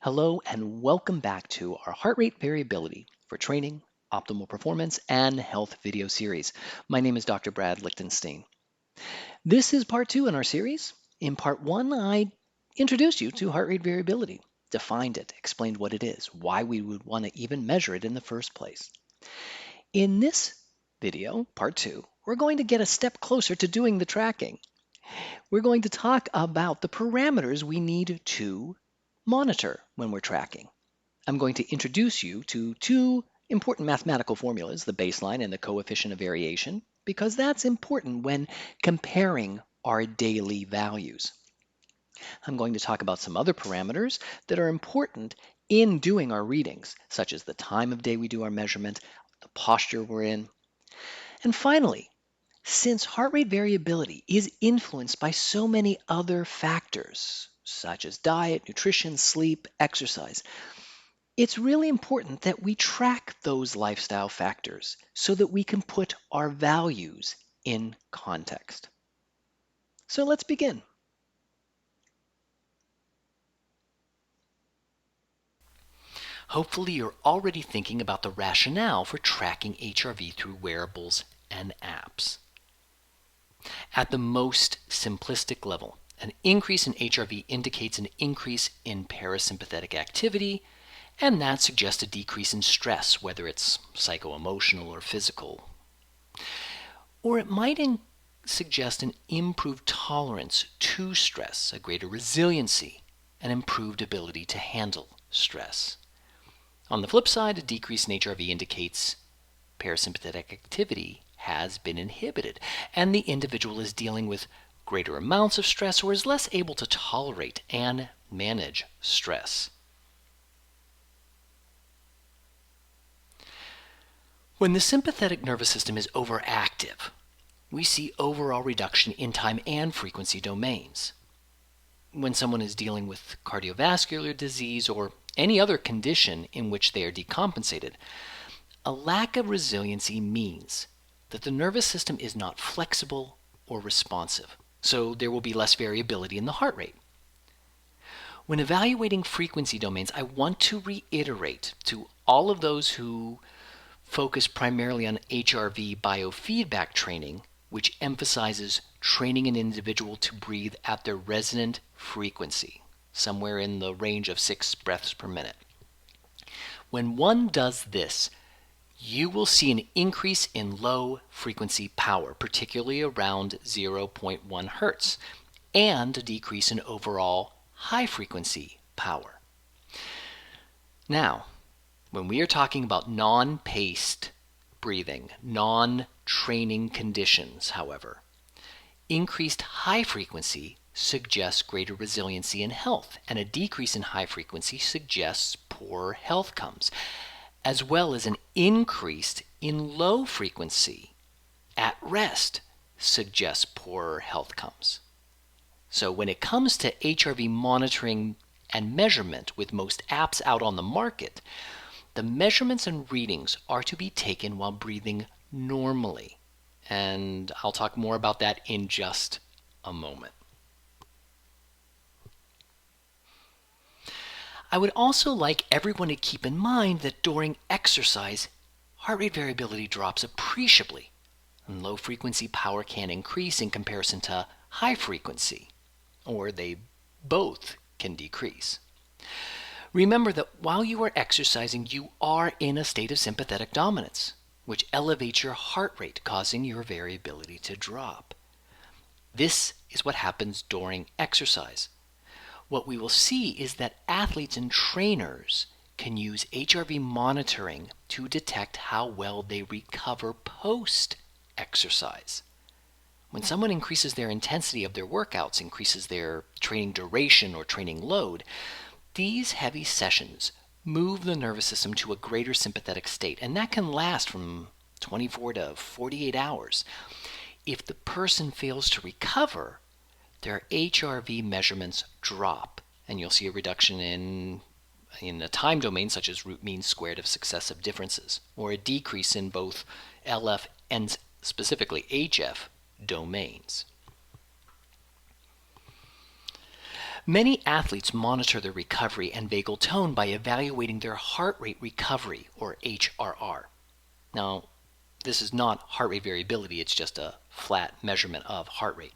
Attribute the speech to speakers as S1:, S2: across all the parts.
S1: Hello and welcome back to our heart rate variability for training, optimal performance, and health video series. My name is Dr. Brad Lichtenstein. This is part two in our series. In part one, I introduced you to heart rate variability, defined it, explained what it is, why we would want to even measure it in the first place. In this video, part two, we're going to get a step closer to doing the tracking. We're going to talk about the parameters we need to monitor when we're tracking. I'm going to introduce you to two important mathematical formulas, the baseline and the coefficient of variation, because that's important when comparing our daily values. I'm going to talk about some other parameters that are important in doing our readings, such as the time of day we do our measurement, the posture we're in. And finally, since heart rate variability is influenced by so many other factors, such as diet, nutrition, sleep, exercise, it's really important that we track those lifestyle factors so that we can put our values in context. So let's begin.
S2: Hopefully you're already thinking about the rationale for tracking HRV through wearables and apps. At the most simplistic level, an increase in HRV indicates an increase in parasympathetic activity, and that suggests a decrease in stress, whether it's psycho-emotional or physical. Or it might suggest an improved tolerance to stress, a greater resiliency, an improved ability to handle stress. On the flip side, a decrease in HRV indicates parasympathetic activity has been inhibited, and the individual is dealing with greater amounts of stress or is less able to tolerate and manage stress. When the sympathetic nervous system is overactive, we see overall reduction in time and frequency domains. When someone is dealing with cardiovascular disease or any other condition in which they are decompensated, a lack of resiliency means that the nervous system is not flexible or responsive, so there will be less variability in the heart rate. When evaluating frequency domains, I want to reiterate to all of those who focus primarily on HRV biofeedback training, which emphasizes training an individual to breathe at their resonant frequency, somewhere in the range of 6 breaths per minute. When one does this, you will see an increase in low frequency power, particularly around 0.1 hertz, and a decrease in overall high frequency power. Now, when we are talking about non-paced breathing, non-training conditions, however, increased high frequency suggests greater resiliency and health, and a decrease in high frequency suggests poor health outcomes, as well as an increase in low frequency at rest suggests poorer health outcomes. So when it comes to HRV monitoring and measurement with most apps out on the market, the measurements and readings are to be taken while breathing normally. And I'll talk more about that in just a moment. I would also like everyone to keep in mind that during exercise, heart rate variability drops appreciably, and low frequency power can increase in comparison to high frequency, or they both can decrease. Remember that while you are exercising, you are in a state of sympathetic dominance, which elevates your heart rate, causing your variability to drop. This is what happens during exercise. What we will see is that athletes and trainers can use HRV monitoring to detect how well they recover post-exercise. When someone increases their intensity of their workouts, increases their training duration or training load, these heavy sessions move the nervous system to a greater sympathetic state, and that can last from 24 to 48 hours. If the person fails to recover, their HRV measurements drop, and you'll see a reduction in a time domain such as root mean squared of successive differences, or a decrease in both LF and specifically HF domains. Many athletes monitor their recovery and vagal tone by evaluating their heart rate recovery, or HRR. Now, this is not heart rate variability, it's just a flat measurement of heart rate.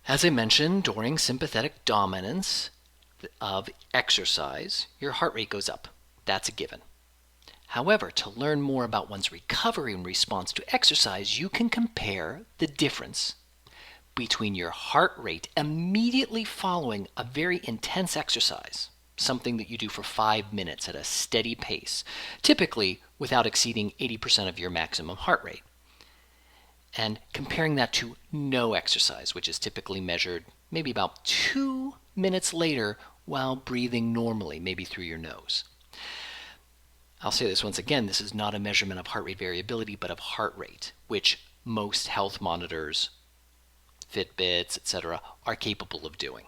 S2: As I mentioned, during sympathetic dominance of exercise, your heart rate goes up. That's a given. However, to learn more about one's recovery in response to exercise, you can compare the difference between your heart rate immediately following a very intense exercise, something that you do for 5 minutes at a steady pace, typically without exceeding 80% of your maximum heart rate, and comparing that to no exercise, which is typically measured maybe about 2 minutes later while breathing normally, maybe through your nose. I'll say this once again, this is not a measurement of heart rate variability, but of heart rate, which most health monitors, Fitbits, etc., are capable of doing.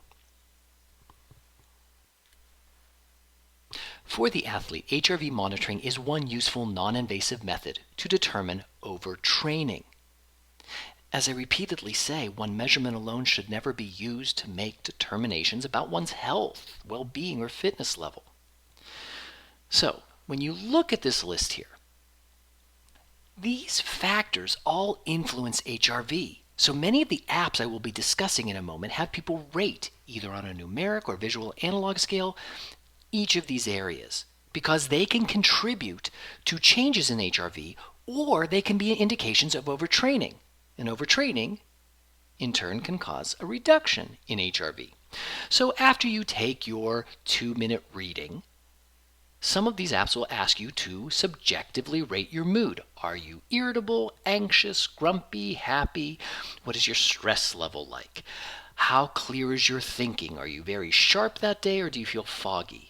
S2: For the athlete, HRV monitoring is one useful non-invasive method to determine overtraining. As I repeatedly say, one measurement alone should never be used to make determinations about one's health, well-being, or fitness level. So, when you look at this list here, these factors all influence HRV. So many of the apps I will be discussing in a moment have people rate, either on a numeric or visual analog scale, each of these areas, because they can contribute to changes in HRV, or they can be indications of overtraining. And overtraining, in turn, can cause a reduction in HRV. So after you take your 2-minute reading, some of these apps will ask you to subjectively rate your mood. Are you irritable, anxious, grumpy, happy? What is your stress level like? How clear is your thinking? Are you very sharp that day, or do you feel foggy?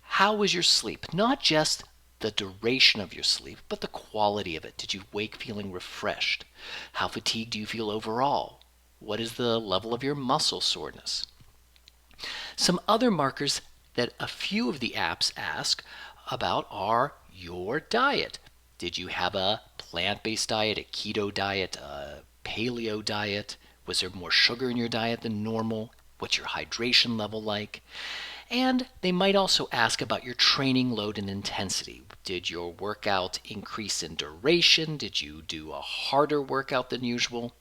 S2: How was your sleep? Not just the duration of your sleep, but the quality of it. Did you wake feeling refreshed? How fatigued do you feel overall? What is the level of your muscle soreness? Some other markers that a few of the apps ask about are your diet. Did you have a plant-based diet, a keto diet, a paleo diet? Was there more sugar in your diet than normal? What's your hydration level like? And they might also ask about your training load and intensity. Did your workout increase in duration? Did you do a harder workout than usual?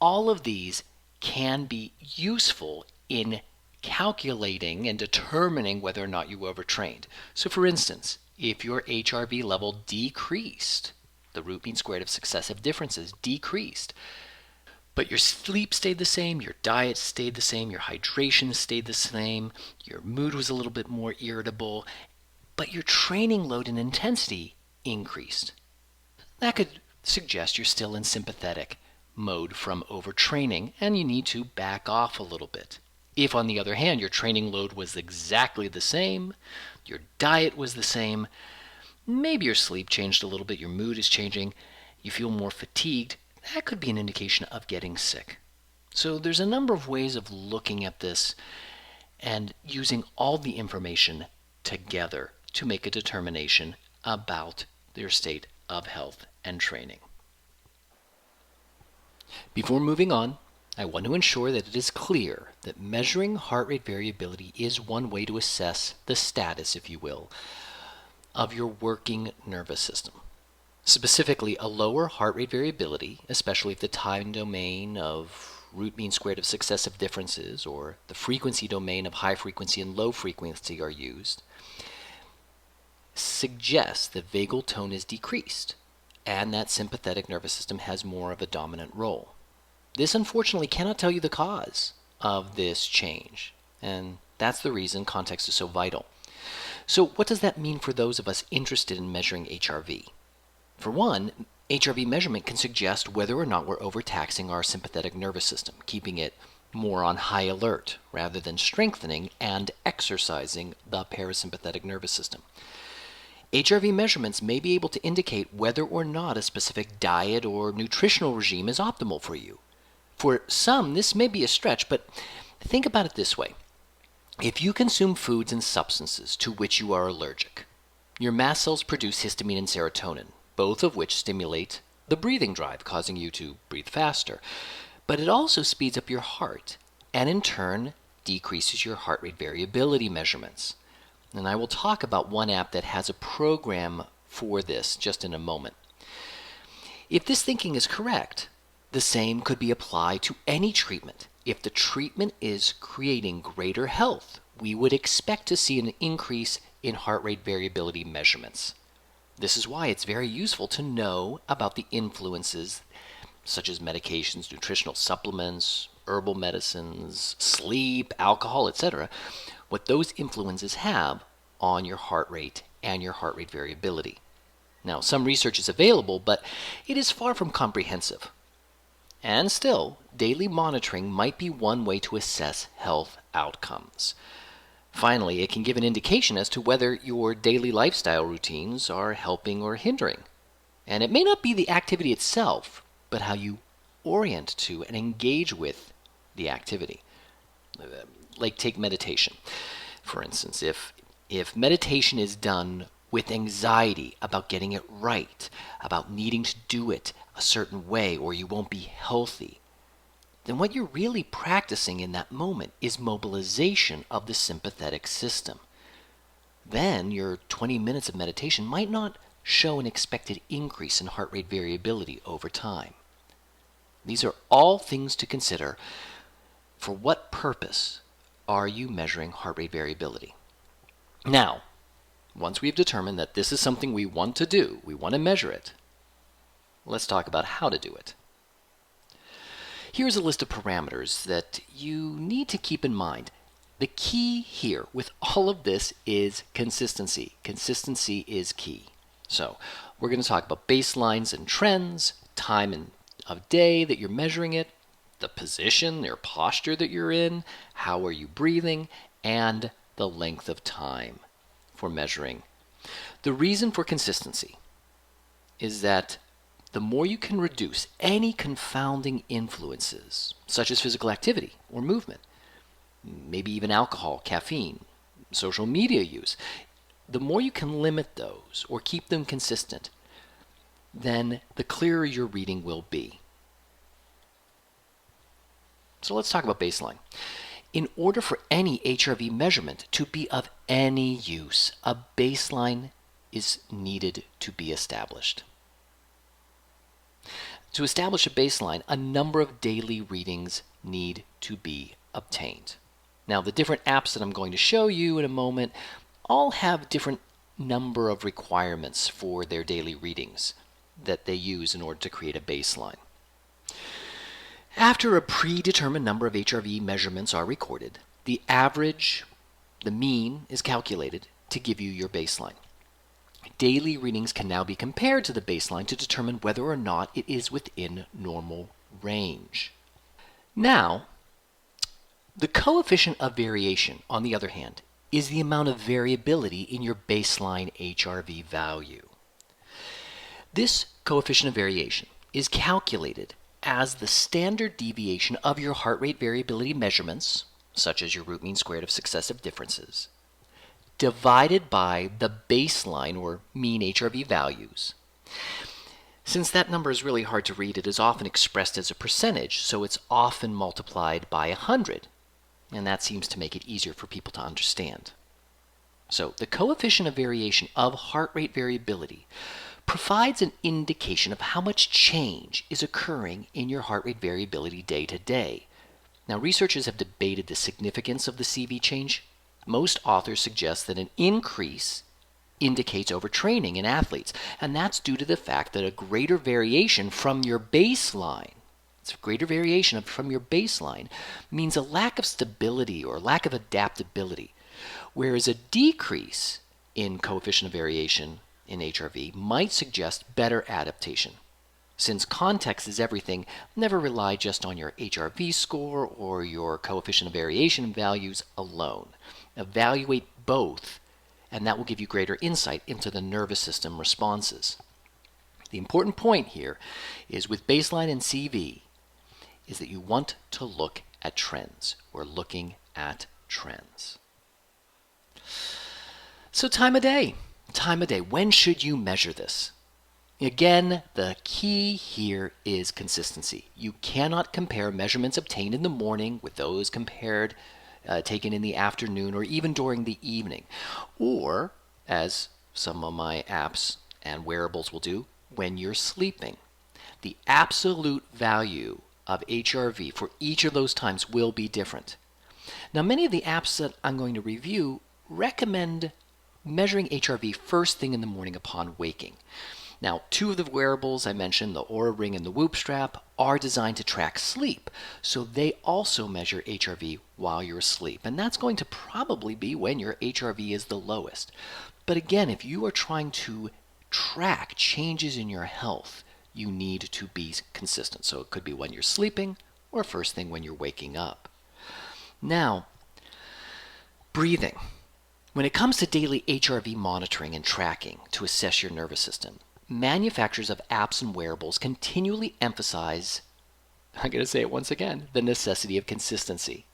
S2: All of these can be useful in calculating and determining whether or not you overtrained. So for instance, if your HRV level decreased, the root mean squared of successive differences decreased, but your sleep stayed the same, your diet stayed the same, your hydration stayed the same, your mood was a little bit more irritable, but your training load and intensity increased, that could suggest you're still in sympathetic mode from overtraining and you need to back off a little bit. If, on the other hand, your training load was exactly the same, your diet was the same, maybe your sleep changed a little bit, your mood is changing, you feel more fatigued, that could be an indication of getting sick. So there's a number of ways of looking at this and using all the information together to make a determination about your state of health and training. Before moving on, I want to ensure that it is clear that measuring heart rate variability is one way to assess the status, if you will, of your working nervous system. Specifically, a lower heart rate variability, especially if the time domain of root mean squared of successive differences or the frequency domain of high frequency and low frequency are used, suggests that vagal tone is decreased and that sympathetic nervous system has more of a dominant role. This unfortunately cannot tell you the cause of this change, and that's the reason context is so vital. So what does that mean for those of us interested in measuring HRV? For one, HRV measurement can suggest whether or not we're overtaxing our sympathetic nervous system, keeping it more on high alert rather than strengthening and exercising the parasympathetic nervous system. HRV measurements may be able to indicate whether or not a specific diet or nutritional regime is optimal for you. For some, this may be a stretch, but think about it this way. If you consume foods and substances to which you are allergic, your mast cells produce histamine and serotonin, both of which stimulate the breathing drive, causing you to breathe faster. But it also speeds up your heart, and in turn decreases your heart rate variability measurements. And I will talk about one app that has a program for this just in a moment. If this thinking is correct, the same could be applied to any treatment. If the treatment is creating greater health, we would expect to see an increase in heart rate variability measurements. This is why it's very useful to know about the influences such as medications, nutritional supplements, herbal medicines, sleep, alcohol, etc., what those influences have on your heart rate and your heart rate variability. Now, some research is available, but it is far from comprehensive. And still, daily monitoring might be one way to assess health outcomes. Finally, it can give an indication as to whether your daily lifestyle routines are helping or hindering. And it may not be the activity itself, but how you orient to and engage with the activity. Like take meditation. For instance, if meditation is done with anxiety about getting it right, about needing to do it a certain way or you won't be healthy, then what you're really practicing in that moment is mobilization of the sympathetic system. Then your 20 minutes of meditation might not show an expected increase in heart rate variability over time. These are all things to consider. For what purpose are you measuring heart rate variability? Now, once we've determined that this is something we want to do, we want to measure it, let's talk about how to do it. Here's a list of parameters that you need to keep in mind. The key here with all of this is consistency. Consistency is key. So we're going to talk about baselines and trends, time of day that you're measuring it, the position or posture that you're in, how are you breathing, and the length of time for measuring. The reason for consistency is that the more you can reduce any confounding influences, such as physical activity or movement, maybe even alcohol, caffeine, social media use, the more you can limit those or keep them consistent, then the clearer your reading will be. So let's talk about baseline. In order for any HRV measurement to be of any use, a baseline is needed to be established. To establish a baseline, a number of daily readings need to be obtained. Now, the different apps that I'm going to show you in a moment all have different number of requirements for their daily readings that they use in order to create a baseline. After a predetermined number of HRV measurements are recorded, the average, the mean, is calculated to give you your baseline. Daily readings can now be compared to the baseline to determine whether or not it is within normal range. Now, the coefficient of variation, on the other hand, is the amount of variability in your baseline HRV value. This coefficient of variation is calculated as the standard deviation of your heart rate variability measurements, such as your root mean squared of successive differences, divided by the baseline or mean HRV values. Since that number is really hard to read, it is often expressed as a percentage, so it's often multiplied by 100, and that seems to make it easier for people to understand. So the coefficient of variation of heart rate variability provides an indication of how much change is occurring in your heart rate variability day to day. Now, researchers have debated the significance of the CV change. Most authors suggest that an increase indicates overtraining in athletes, and that's due to the fact that a greater variation from your baseline, means a lack of stability or lack of adaptability, whereas a decrease in coefficient of variation in HRV might suggest better adaptation. Since context is everything, never rely just on your HRV score or your coefficient of variation values alone. Evaluate both, and that will give you greater insight into the nervous system responses. The important point here is with baseline and CV is that you want to look at trends. We're looking at trends. So time of day. When should you measure this? Again, the key here is consistency. You cannot compare measurements obtained in the morning with those compared taken in the afternoon or even during the evening. Or, as some of my apps and wearables will do, when you're sleeping. The absolute value of HRV for each of those times will be different. Now, many of the apps that I'm going to review recommend measuring HRV first thing in the morning upon waking. Now, two of the wearables I mentioned, the Oura Ring and the Whoop Strap, are designed to track sleep, so they also measure HRV while you're asleep, and that's going to probably be when your HRV is the lowest. But again, if you are trying to track changes in your health, you need to be consistent. So it could be when you're sleeping or first thing when you're waking up. Now, breathing. When it comes to daily HRV monitoring and tracking to assess your nervous system, manufacturers of apps and wearables continually emphasize, I'm going to say it once again, the necessity of consistency.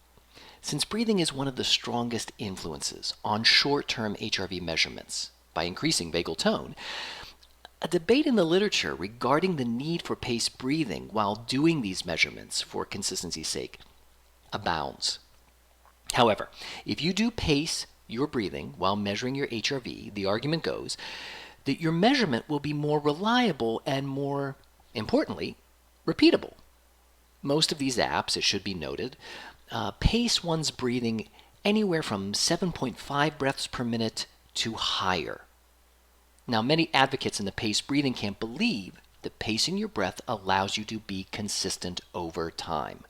S2: Since breathing is one of the strongest influences on short-term HRV measurements by increasing vagal tone, a debate in the literature regarding the need for paced breathing while doing these measurements for consistency's sake abounds. However, if you do pace your breathing while measuring your HRV, the argument goes that your measurement will be more reliable and more importantly, repeatable. Most of these apps, it should be noted, pace one's breathing anywhere from 7.5 breaths per minute to higher. Now, many advocates in the paced breathing camp believe that pacing your breath allows you to be consistent over time.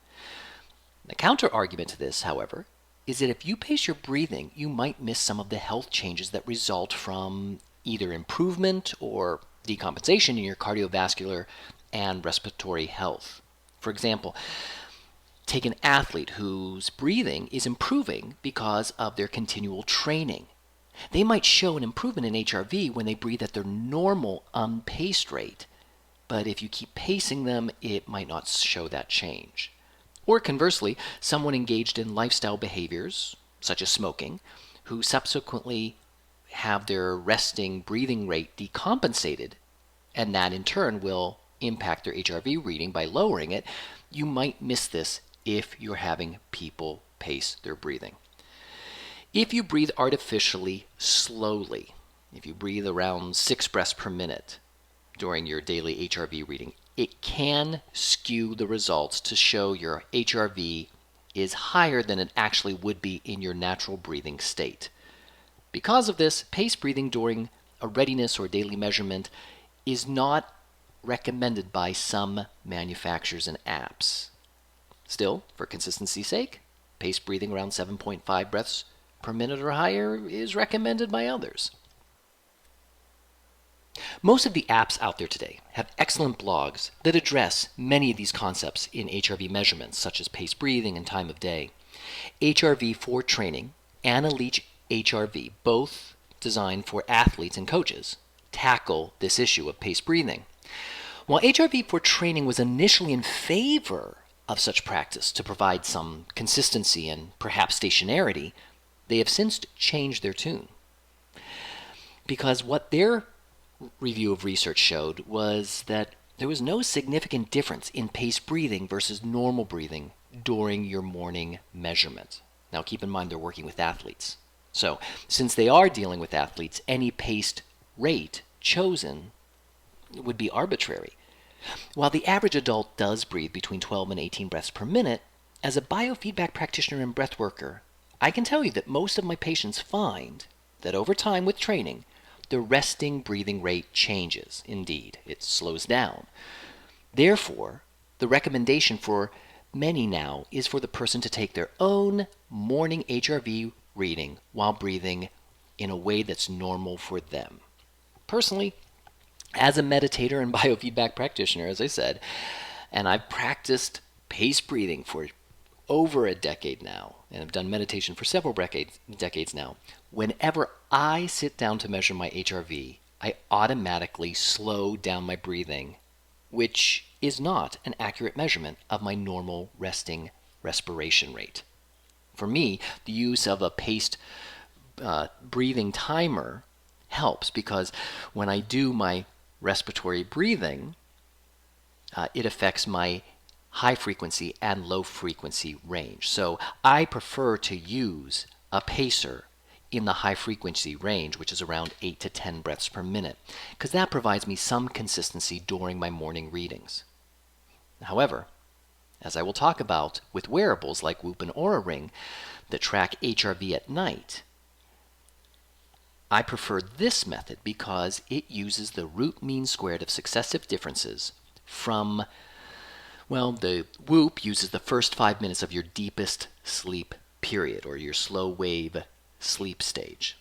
S2: The counter argument to this, however, is that if you pace your breathing, you might miss some of the health changes that result from either improvement or decompensation in your cardiovascular and respiratory health. For example, take an athlete whose breathing is improving because of their continual training. They might show an improvement in HRV when they breathe at their normal unpaced rate, but if you keep pacing them, it might not show that change. Or conversely, someone engaged in lifestyle behaviors, such as smoking, who subsequently have their resting breathing rate decompensated, and that in turn will impact their HRV reading by lowering it, you might miss this if you're having people pace their breathing. If you breathe artificially slowly, if you breathe around 6 breaths per minute during your daily HRV reading, it can skew the results to show your HRV is higher than it actually would be in your natural breathing state. Because of this, paced breathing during a readiness or daily measurement is not recommended by some manufacturers and apps. Still, for consistency's sake, paced breathing around 7.5 breaths per minute or higher is recommended by others. Most of the apps out there today have excellent blogs that address many of these concepts in HRV measurements, such as paced breathing and time of day. HRV for Training and Elite HRV, both designed for athletes and coaches, tackle this issue of paced breathing. While HRV for Training was initially in favor of such practice to provide some consistency and perhaps stationarity, they have since changed their tune. Because what their review of research showed was that there was no significant difference in paced breathing versus normal breathing during your morning measurement. Now keep in mind they're working with athletes. So since they are dealing with athletes, any paced rate chosen would be arbitrary. While the average adult does breathe between 12 and 18 breaths per minute, as a biofeedback practitioner and breath worker, I can tell you that most of my patients find that over time with training, the resting breathing rate changes. Indeed, it slows down. Therefore, the recommendation for many now is for the person to take their own morning HRV reading while breathing in a way that's normal for them. Personally, as a meditator and biofeedback practitioner, as I said, and I've practiced paced breathing for over a decade now, and I've done meditation for several decades now, whenever I sit down to measure my HRV, I automatically slow down my breathing, which is not an accurate measurement of my normal resting respiration rate. For me, the use of a paced breathing timer helps because when I do my respiratory breathing, it affects my high frequency and low frequency range. So I prefer to use a pacer in the high frequency range, which is around 8 to 10 breaths per minute, because that provides me some consistency during my morning readings. However, as I will talk about with wearables like Whoop and Aura Ring that track HRV at night, I prefer this method because it uses the root mean squared of successive differences from, well, the Whoop uses the first 5 minutes of your deepest sleep period, or your slow wave sleep stage.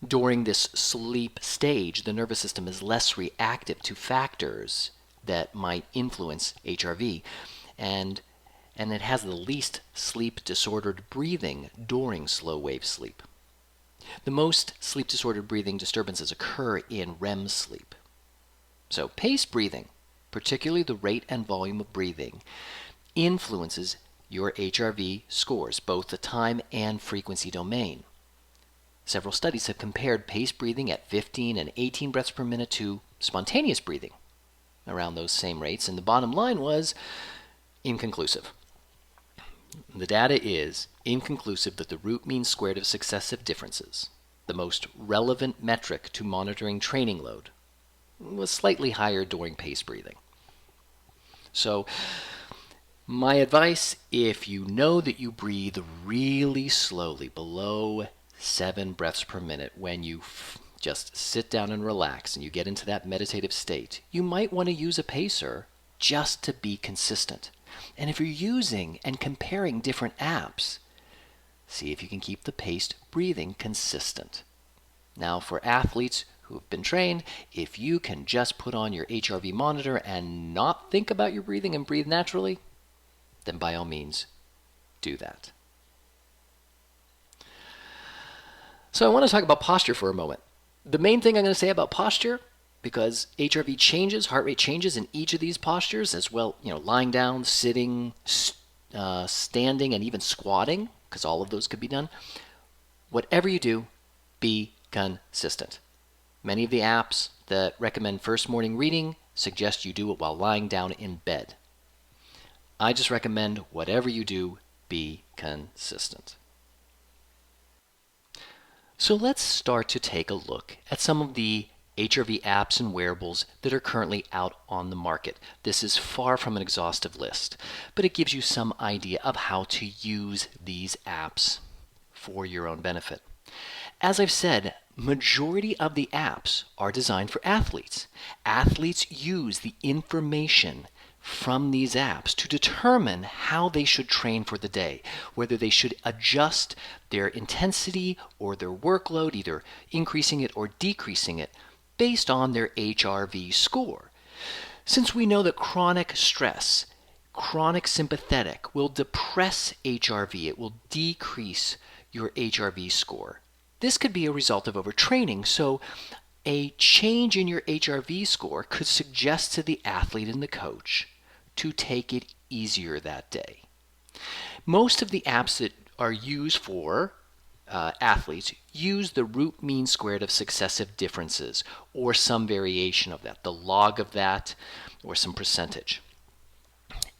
S2: During this sleep stage, the nervous system is less reactive to factors that might influence HRV, and it has the least sleep disordered breathing during slow wave sleep. The most sleep disordered breathing disturbances occur in REM sleep. So paced breathing, particularly the rate and volume of breathing, influences your HRV scores, both the time and frequency domain. Several studies have compared paced breathing at 15 and 18 breaths per minute to spontaneous breathing around those same rates, and the bottom line was inconclusive. The data is inconclusive that the root mean squared of successive differences, the most relevant metric to monitoring training load, was slightly higher during paced breathing. So, my advice, if you know that you breathe really slowly, below 7 breaths per minute, when you just sit down and relax and you get into that meditative state, you might want to use a pacer just to be consistent. And if you're using and comparing different apps, see if you can keep the paced breathing consistent. Now, for athletes who have been trained, if you can just put on your HRV monitor and not think about your breathing and breathe naturally, then by all means, do that. So I want to talk about posture for a moment. The main thing I'm going to say about posture, because HRV changes, heart rate changes in each of these postures as well, lying down, sitting, standing, and even squatting, because all of those could be done. Whatever you do, be consistent. Many of the apps that recommend first morning reading suggest you do it while lying down in bed. I just recommend whatever you do, be consistent. So let's start to take a look at some of the HRV apps and wearables that are currently out on the market. This is far from an exhaustive list, but it gives you some idea of how to use these apps for your own benefit. As I've said, majority of the apps are designed for athletes. Athletes use the information from these apps to determine how they should train for the day, whether they should adjust their intensity or their workload, either increasing it or decreasing it, based on their HRV score. Since we know that chronic stress, chronic sympathetic, will depress HRV, it will decrease your HRV score. This could be a result of overtraining, so a change in your HRV score could suggest to the athlete and the coach to take it easier that day. Most of the apps that are used for athletes use the root mean squared of successive differences, or some variation of that, the log of that, or some percentage.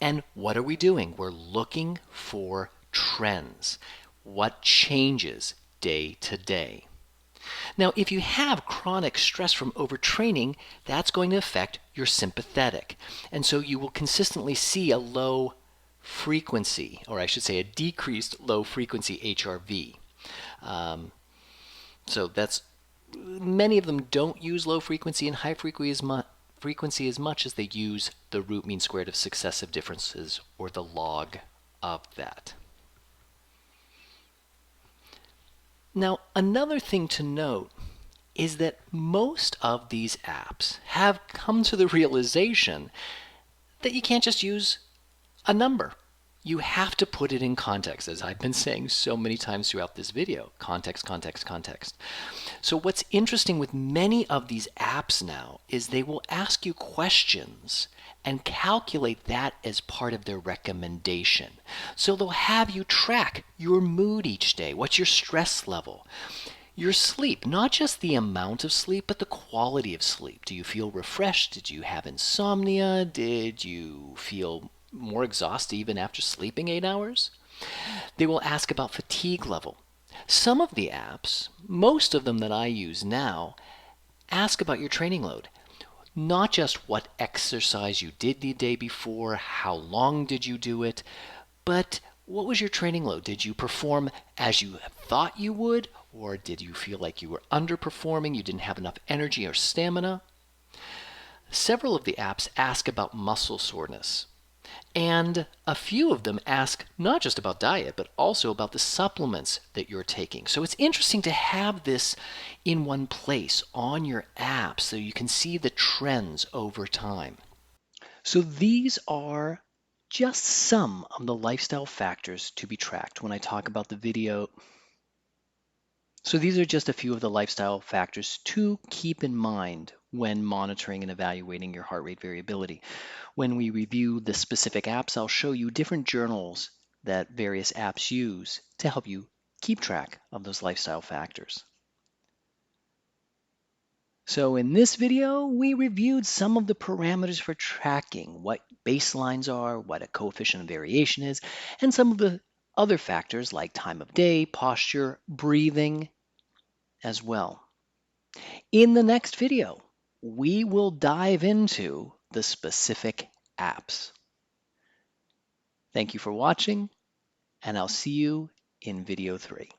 S2: And what are we doing? We're looking for trends. What changes day to day? Now, if you have chronic stress from overtraining, that's going to affect your sympathetic. And so you will consistently see a low frequency, or I should say a decreased low frequency HRV. So that's, many of them don't use low frequency and high frequency as much as they use the root mean squared of successive differences, or the log of that. Now, another thing to note is that most of these apps have come to the realization that you can't just use a number. You have to put it in context, as I've been saying so many times throughout this video. Context, context, context. So what's interesting with many of these apps now is they will ask you questions and calculate that as part of their recommendation. So they'll have you track your mood each day. What's your stress level? Your sleep, not just the amount of sleep, but the quality of sleep. Do you feel refreshed? Did you have insomnia? Did you feel more exhausted even after sleeping 8 hours. They will ask about fatigue level. Some of the apps, most of them that I use now, ask about your training load. Not just what exercise you did the day before, how long did you do it, but what was your training load? Did you perform as you thought you would, or did you feel like you were underperforming, you didn't have enough energy or stamina? Several of the apps ask about muscle soreness. And a few of them ask not just about diet, but also about the supplements that you're taking. So it's interesting to have this in one place on your app so you can see the trends over time.
S1: So these are just some of the lifestyle factors to be tracked when I talk about the video. So these are just a few of the lifestyle factors to keep in mind when monitoring and evaluating your heart rate variability. When we review the specific apps, I'll show you different journals that various apps use to help you keep track of those lifestyle factors. So in this video, we reviewed some of the parameters for tracking, what baselines are, what a coefficient of variation is, and some of the other factors like time of day, posture, breathing as well. In the next video, we will dive into the specific apps. Thank you for watching, and I'll see you in video 3.